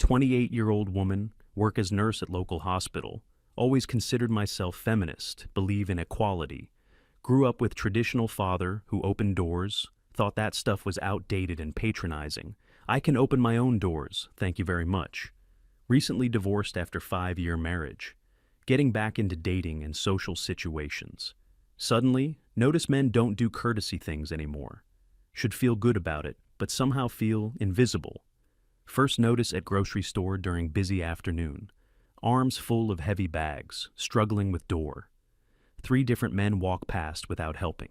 28-year-old woman, work as nurse at local hospital. Always considered myself feminist, believe in equality. Grew up with traditional father who opened doors, thought that stuff was outdated and patronizing. I can open my own doors, thank you very much. Recently divorced after 5-year marriage. Getting back into dating and social situations. Suddenly, notice men don't do courtesy things anymore. Should feel good about it, but somehow feel invisible. First notice at grocery store during busy afternoon. Arms full of heavy bags, struggling with door. 3 different men walk past without helping.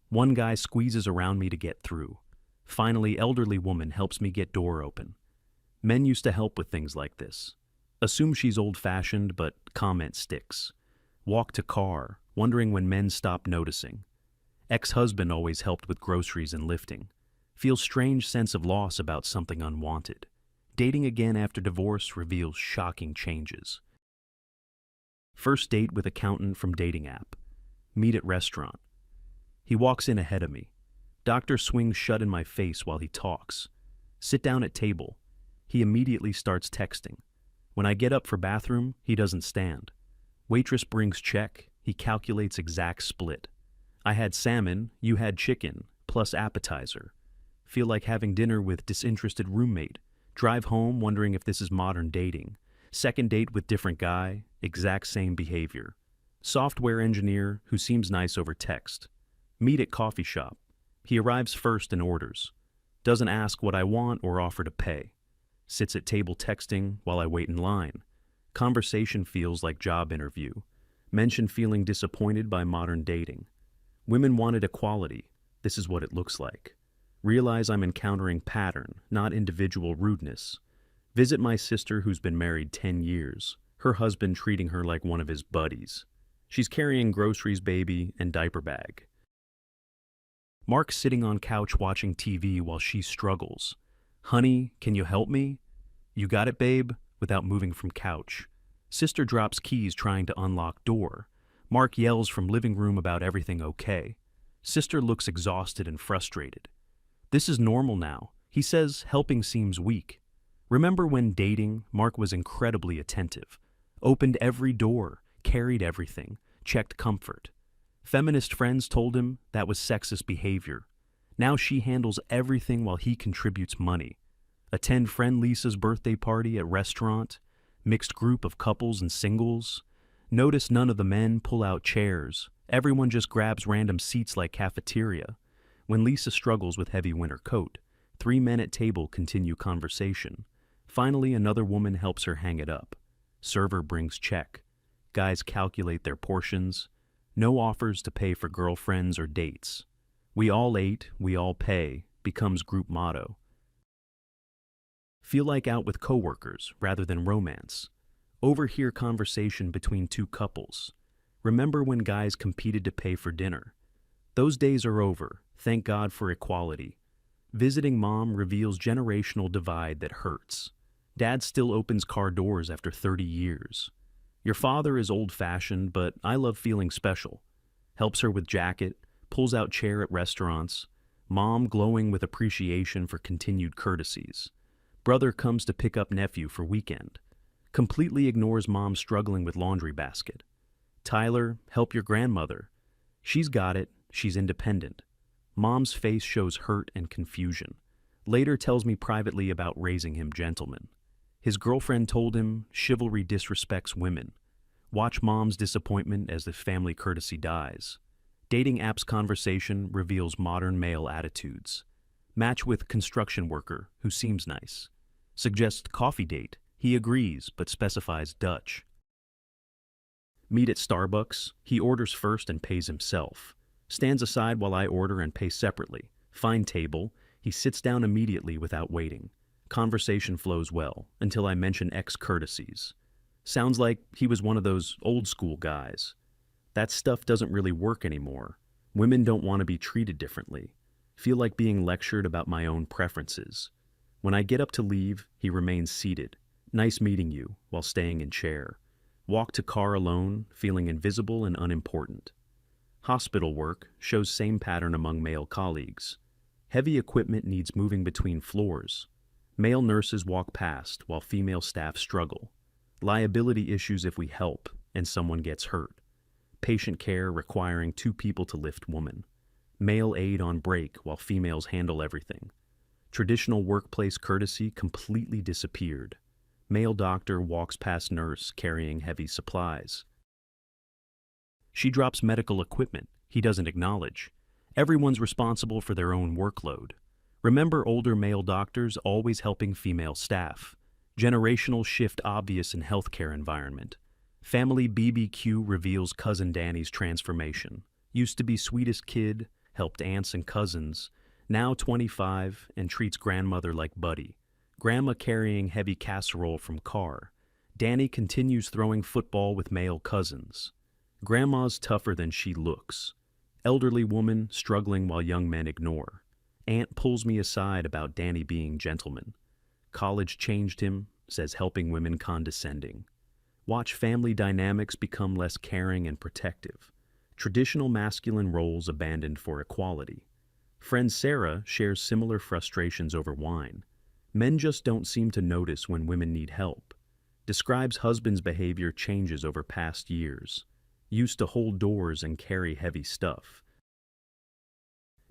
One guy squeezes around me to get through. Finally, elderly woman helps me get door open. Men used to help with things like this. Assume she's old-fashioned, but comment sticks. Walk to car, wondering when men stop noticing. Ex-husband always helped with groceries and lifting. Feel strange sense of loss about something unwanted. Dating again after divorce reveals shocking changes. First date with accountant from dating app. Meet at restaurant. He walks in ahead of me. Doctor swings shut in my face while he talks. Sit down at table. He immediately starts texting. When I get up for bathroom, he doesn't stand. Waitress brings check. He calculates exact split. I had salmon, you had chicken, plus appetizer. Feel like having dinner with disinterested roommate. Drive home wondering if this is modern dating. Second date with different guy, exact same behavior. Software engineer who seems nice over text. Meet at coffee shop. He arrives first and orders. Doesn't ask what I want or offer to pay. Sits at table texting while I wait in line. Conversation feels like job interview. Mention feeling disappointed by modern dating. Women wanted equality. This is what it looks like. Realize I'm encountering pattern, not individual rudeness. Visit my sister who's been married 10 years. Her husband treating her like one of his buddies. She's carrying groceries, baby, and diaper bag. Mark sitting on couch watching TV while she struggles. Honey, can you help me? You got it, babe? Without moving from couch. Sister drops keys trying to unlock door. Mark yells from living room about everything okay. Sister looks exhausted and frustrated. This is normal now. He says helping seems weak. Remember when dating, Mark was incredibly attentive. Opened every door, carried everything, checked comfort. Feminist friends told him that was sexist behavior. Now she handles everything while he contributes money. Attend friend Lisa's birthday party at restaurant. Mixed group of couples and singles. Notice none of the men pull out chairs. Everyone just grabs random seats like cafeteria. When Lisa struggles with heavy winter coat, 3 men at table continue conversation. Finally, another woman helps her hang it up. Server brings check. Guys calculate their portions. No offers to pay for girlfriends or dates. We all ate, we all pay, becomes group motto. Feel like out with coworkers rather than romance. Overhear conversation between 2 couples. Remember when guys competed to pay for dinner? Those days are over. Thank God for equality. Visiting mom reveals generational divide that hurts. Dad still opens car doors after 30 years. Your father is old-fashioned, but I love feeling special. Helps her with jacket, pulls out chair at restaurants. Mom glowing with appreciation for continued courtesies. Brother comes to pick up nephew for weekend. Completely ignores mom struggling with laundry basket. Tyler, help your grandmother. She's got it, she's independent. Mom's face shows hurt and confusion. Later tells me privately about raising him gentleman. His girlfriend told him chivalry disrespects women. Watch mom's disappointment as the family courtesy dies. Dating apps conversation reveals modern male attitudes. Match with construction worker who seems nice. Suggest coffee date. He agrees but specifies Dutch. Meet at Starbucks. He orders first and pays himself. Stands aside while I order and pay separately. Find table. He sits down immediately without waiting. Conversation flows well until I mention ex-courtesies. Sounds like he was one of those old school guys. That stuff doesn't really work anymore. Women don't want to be treated differently. Feel like being lectured about my own preferences. When I get up to leave, he remains seated. Nice meeting you, while staying in chair. Walk to car alone, feeling invisible and unimportant. Hospital work shows same pattern among male colleagues. Heavy equipment needs moving between floors. Male nurses walk past while female staff struggle. Liability issues if we help and someone gets hurt. Patient care requiring two people to lift woman. Male aide on break while females handle everything. Traditional workplace courtesy completely disappeared. Male doctor walks past nurse carrying heavy supplies. She drops medical equipment he doesn't acknowledge. Everyone's responsible for their own workload. Remember older male doctors always helping female staff. Generational shift obvious in healthcare environment. Family BBQ reveals cousin Danny's transformation. Used to be sweetest kid, helped aunts and cousins. Now 25 and treats grandmother like buddy. Grandma carrying heavy casserole from car. Danny continues throwing football with male cousins. Grandma's tougher than she looks. Elderly woman struggling while young men ignore. Aunt pulls me aside about Danny being gentleman. College changed him, says helping women condescending. Watch family dynamics become less caring and protective. Traditional masculine roles abandoned for equality. Friend Sarah shares similar frustrations over wine. Men just don't seem to notice when women need help. Describes husband's behavior changes over past years. Used to hold doors and carry heavy stuff.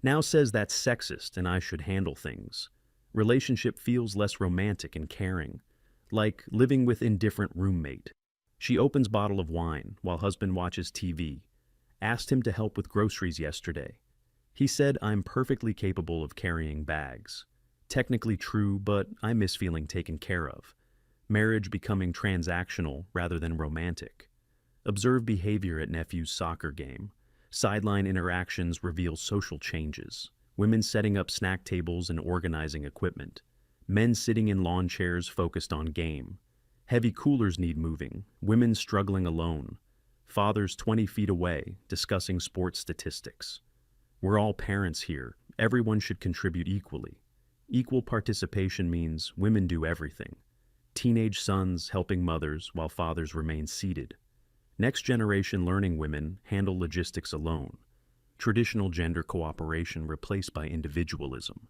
Now says that's sexist and I should handle things. Relationship feels less romantic and caring. Like living with indifferent roommate. She opens bottle of wine while husband watches TV. Asked him to help with groceries yesterday. He said, I'm perfectly capable of carrying bags. Technically true, but I miss feeling taken care of. Marriage becoming transactional rather than romantic. Observe behavior at nephew's soccer game. Sideline interactions reveal social changes. Women setting up snack tables and organizing equipment. Men sitting in lawn chairs focused on game. Heavy coolers need moving. Women struggling alone. Fathers 20 feet away, discussing sports statistics. We're all parents here. Everyone should contribute equally. Equal participation means women do everything. Teenage sons helping mothers while fathers remain seated. Next generation learning women handle logistics alone. Traditional gender cooperation replaced by individualism.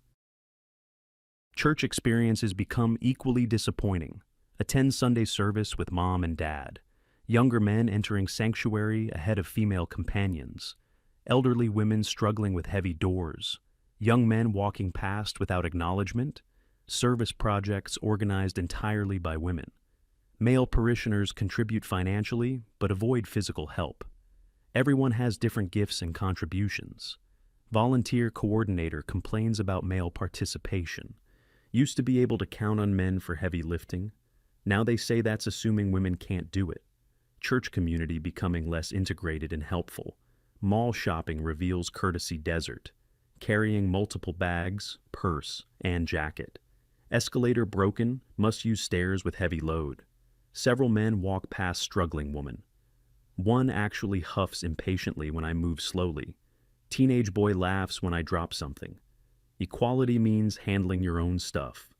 Church experiences become equally disappointing. Attend Sunday service with mom and dad. Younger men entering sanctuary ahead of female companions. Elderly women struggling with heavy doors. Young men walking past without acknowledgement. Service projects organized entirely by women. Male parishioners contribute financially but avoid physical help. Everyone has different gifts and contributions. Volunteer coordinator complains about male participation. Used to be able to count on men for heavy lifting. Now they say that's assuming women can't do it. Church community becoming less integrated and helpful. Mall shopping reveals courtesy desert. Carrying multiple bags, purse, and jacket. Escalator broken, must use stairs with heavy load. Several men walk past struggling woman. One actually huffs impatiently when I move slowly. Teenage boy laughs when I drop something. Equality means handling your own stuff.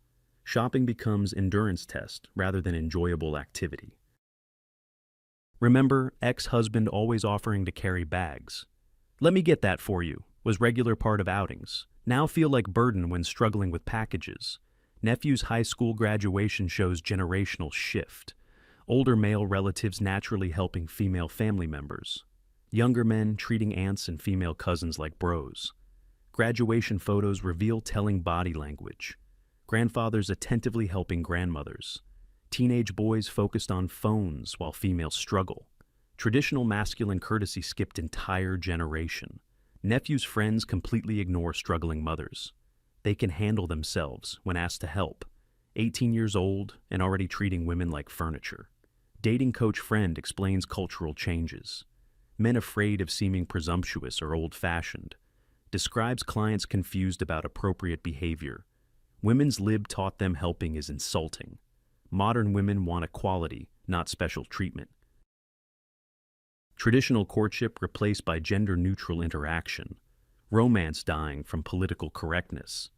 Shopping becomes endurance test rather than enjoyable activity. Remember, ex-husband always offering to carry bags. Let me get that for you, was regular part of outings. Now feel like burden when struggling with packages. Nephew's high school graduation shows generational shift. Older male relatives naturally helping female family members. Younger men treating aunts and female cousins like bros. Graduation photos reveal telling body language. Grandfathers attentively helping grandmothers. Teenage boys focused on phones while females struggle. Traditional masculine courtesy skipped entire generation. Nephew's friends completely ignore struggling mothers. They can handle themselves when asked to help. 18 years old and already treating women like furniture. Dating coach friend explains cultural changes. Men afraid of seeming presumptuous or old-fashioned. Describes clients confused about appropriate behavior. Women's lib taught them helping is insulting. Modern women want equality, not special treatment. Traditional courtship replaced by gender-neutral interaction. Romance dying from political correctness.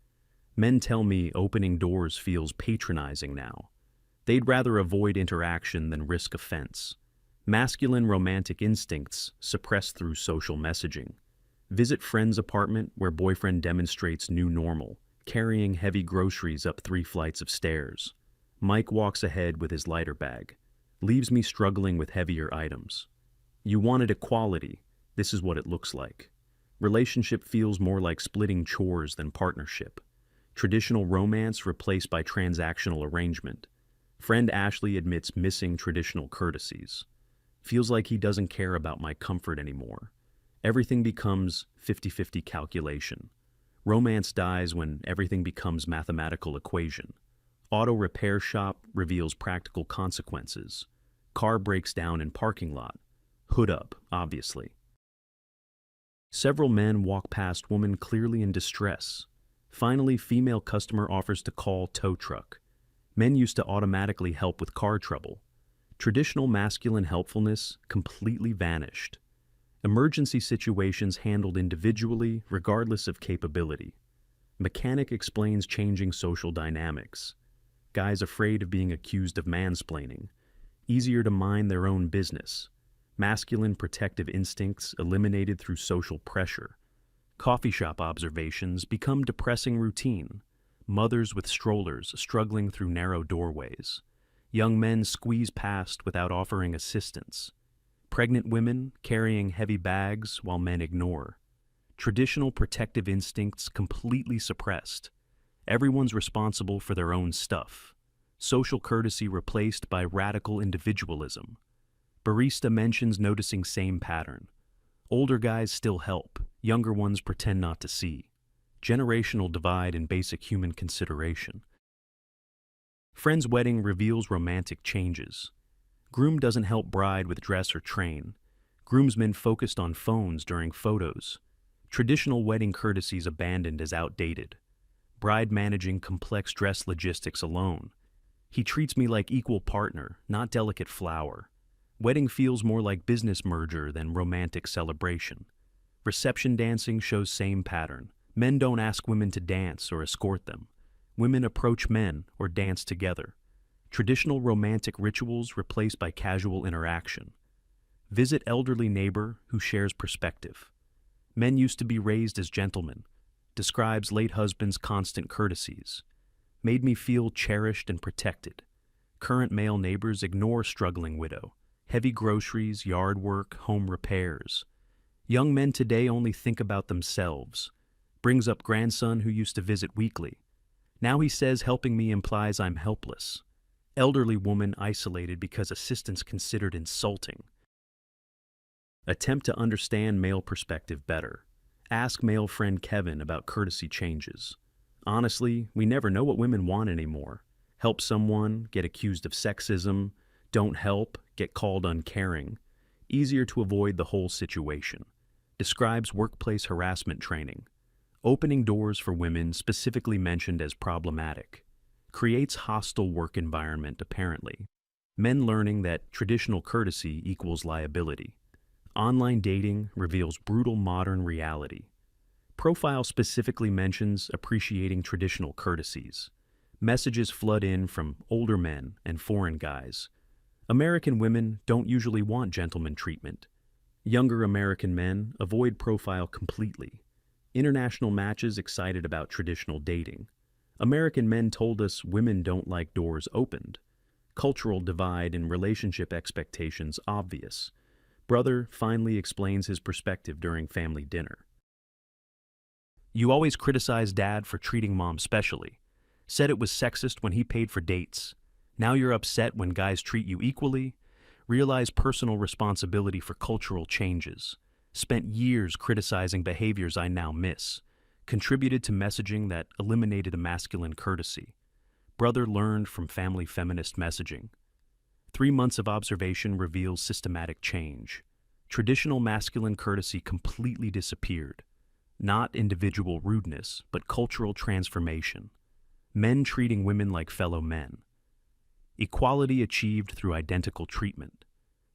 Men tell me opening doors feels patronizing now. They'd rather avoid interaction than risk offense. Masculine romantic instincts suppressed through social messaging. Visit friend's apartment where boyfriend demonstrates new normal. carrying heavy groceries up 3 flights of stairs. Mike walks ahead with his lighter bag, leaves me struggling with heavier items. You wanted equality. This is what it looks like. Relationship feels more like splitting chores than partnership. Traditional romance replaced by transactional arrangement. Friend Ashley admits missing traditional courtesies. Feels like he doesn't care about my comfort anymore. Everything becomes 50-50 calculation. Romance dies when everything becomes mathematical equation. Auto repair shop reveals practical consequences. Car breaks down in parking lot. Hood up, obviously. Several men walk past woman clearly in distress. Finally, female customer offers to call tow truck. Men used to automatically help with car trouble. Traditional masculine helpfulness completely vanished. Emergency situations handled individually, regardless of capability. Mechanic explains changing social dynamics. Guys afraid of being accused of mansplaining. Easier to mind their own business. Masculine protective instincts eliminated through social pressure. Coffee shop observations become depressing routine. Mothers with strollers struggling through narrow doorways. Young men squeeze past without offering assistance. Pregnant women carrying heavy bags while men ignore. Traditional protective instincts completely suppressed. Everyone's responsible for their own stuff. Social courtesy replaced by radical individualism. Barista mentions noticing same pattern. Older guys still help, younger ones pretend not to see. Generational divide in basic human consideration. Friend's wedding reveals romantic changes. Groom doesn't help bride with dress or train. Groomsmen focused on phones during photos. Traditional wedding courtesies abandoned as outdated. Bride managing complex dress logistics alone. He treats me like equal partner, not delicate flower. Wedding feels more like business merger than romantic celebration. Reception dancing shows same pattern. Men don't ask women to dance or escort them. Women approach men or dance together. Traditional romantic rituals replaced by casual interaction. Visit elderly neighbor who shares perspective. Men used to be raised as gentlemen. Describes late husband's constant courtesies. Made me feel cherished and protected. Current male neighbors ignore struggling widow. Heavy groceries, yard work, home repairs. Young men today only think about themselves. Brings up grandson who used to visit weekly. Now he says helping me implies I'm helpless. Elderly woman isolated because assistance considered insulting. Attempt to understand male perspective better. Ask male friend Kevin about courtesy changes. Honestly, we never know what women want anymore. Help someone, get accused of sexism. Don't help, get called uncaring. Easier to avoid the whole situation. Describes workplace harassment training. Opening doors for women specifically mentioned as problematic. Creates hostile work environment apparently. Men learning that traditional courtesy equals liability. Online dating reveals brutal modern reality. Profile specifically mentions appreciating traditional courtesies. Messages flood in from older men and foreign guys. American women don't usually want gentleman treatment. Younger American men avoid profile completely. International matches excited about traditional dating. American men told us women don't like doors opened. Cultural divide in relationship expectations obvious. Brother finally explains his perspective during family dinner. You always criticize dad for treating mom specially. Said it was sexist when he paid for dates. Now you're upset when guys treat you equally. Realize personal responsibility for cultural changes. Spent years criticizing behaviors I now miss. Contributed to messaging that eliminated a masculine courtesy. Brother learned from family feminist messaging. 3 months of observation reveals systematic change. Traditional masculine courtesy completely disappeared. Not individual rudeness, but cultural transformation. Men treating women like fellow men. Equality achieved through identical treatment.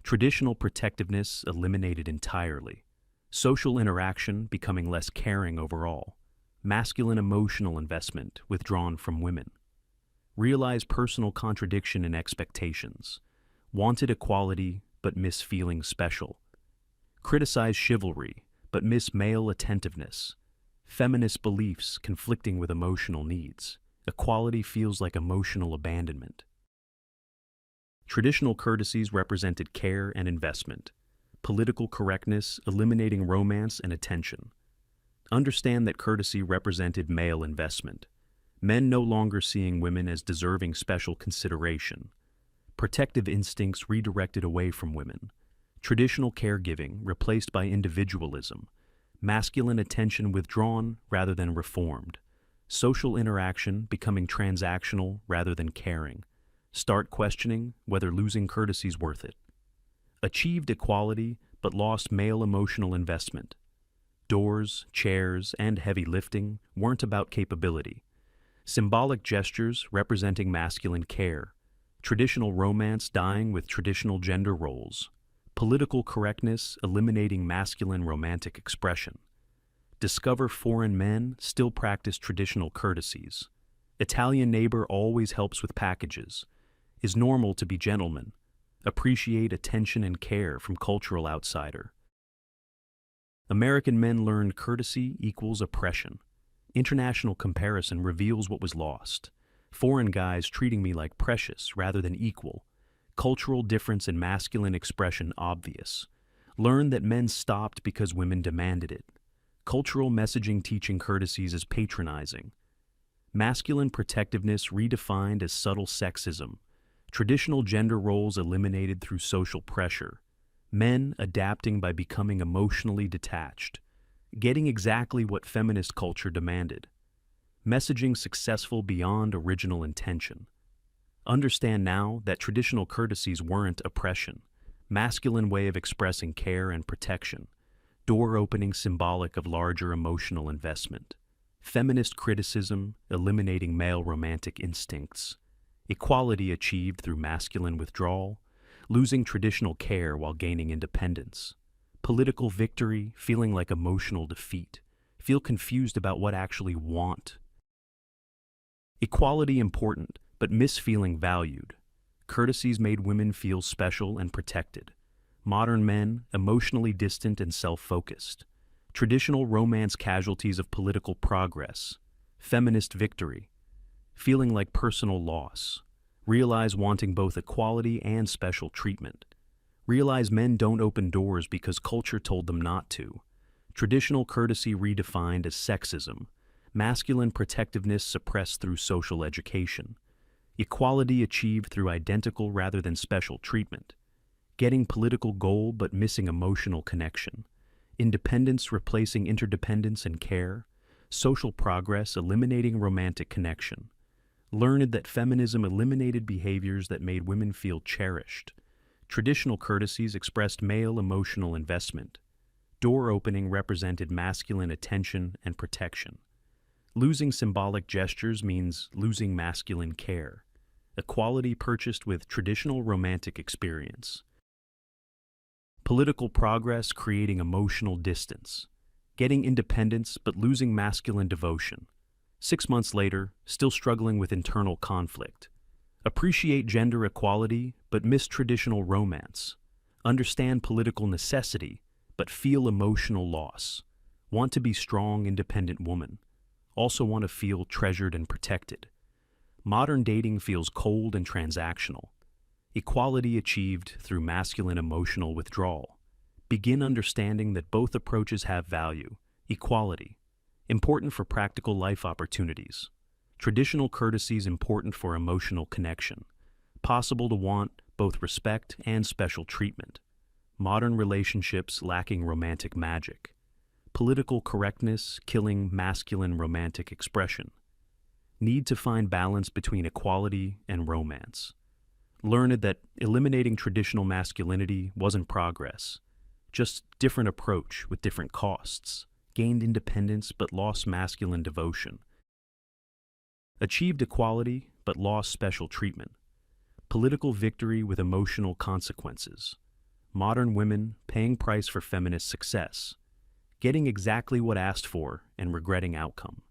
Traditional protectiveness eliminated entirely. Social interaction becoming less caring overall. Masculine emotional investment withdrawn from women. Realize personal contradiction in expectations. Wanted equality, but miss feeling special. Criticize chivalry, but miss male attentiveness. Feminist beliefs conflicting with emotional needs. Equality feels like emotional abandonment. Traditional courtesies represented care and investment. Political correctness eliminating romance and attention. Understand that courtesy represented male investment. Men no longer seeing women as deserving special consideration. Protective instincts redirected away from women. Traditional caregiving replaced by individualism. Masculine attention withdrawn rather than reformed. Social interaction becoming transactional rather than caring. Start questioning whether losing courtesy is worth it. Achieved equality but lost male emotional investment. Doors, chairs, and heavy lifting weren't about capability. Symbolic gestures representing masculine care. Traditional romance dying with traditional gender roles. Political correctness eliminating masculine romantic expression. Discover foreign men still practice traditional courtesies. Italian neighbor always helps with packages. Is normal to be gentleman. Appreciate attention and care from cultural outsider. American men learned courtesy equals oppression. International comparison reveals what was lost. Foreign guys treating me like precious rather than equal. Cultural difference in masculine expression obvious. Learn that men stopped because women demanded it. Cultural messaging teaching courtesies as patronizing. Masculine protectiveness redefined as subtle sexism. Traditional gender roles eliminated through social pressure. Men adapting by becoming emotionally detached. Getting exactly what feminist culture demanded. Messaging successful beyond original intention. Understand now that traditional courtesies weren't oppression. Masculine way of expressing care and protection. Door opening symbolic of larger emotional investment. Feminist criticism eliminating male romantic instincts. Equality achieved through masculine withdrawal. Losing traditional care while gaining independence. Political victory feeling like emotional defeat. Feel confused about what actually want. Equality important, but miss feeling valued. Courtesies made women feel special and protected. Modern men, emotionally distant and self-focused. Traditional romance casualties of political progress. Feminist victory. Feeling like personal loss. Realize wanting both equality and special treatment. Realize men don't open doors because culture told them not to. Traditional courtesy redefined as sexism. Masculine protectiveness suppressed through social education. Equality achieved through identical rather than special treatment. Getting political goal but missing emotional connection. Independence replacing interdependence and care. Social progress eliminating romantic connection. Learned that feminism eliminated behaviors that made women feel cherished. Traditional courtesies expressed male emotional investment. Door opening represented masculine attention and protection. Losing symbolic gestures means losing masculine care. Equality purchased with traditional romantic experience. Political progress creating emotional distance. Getting independence but losing masculine devotion. 6 months later, still struggling with internal conflict. Appreciate gender equality, but miss traditional romance. Understand political necessity, but feel emotional loss. Want to be strong, independent woman. Also want to feel treasured and protected. Modern dating feels cold and transactional. Equality achieved through masculine emotional withdrawal. Begin understanding that both approaches have value. Equality. Important for practical life opportunities. Traditional courtesies important for emotional connection. Possible to want both respect and special treatment. Modern relationships lacking romantic magic. Political correctness killing masculine romantic expression. Need to find balance between equality and romance. Learned that eliminating traditional masculinity wasn't progress. Just different approach with different costs. Gained independence but lost masculine devotion. Achieved equality but lost special treatment. Political victory with emotional consequences. Modern women paying price for feminist success. Getting exactly what asked for and regretting outcome.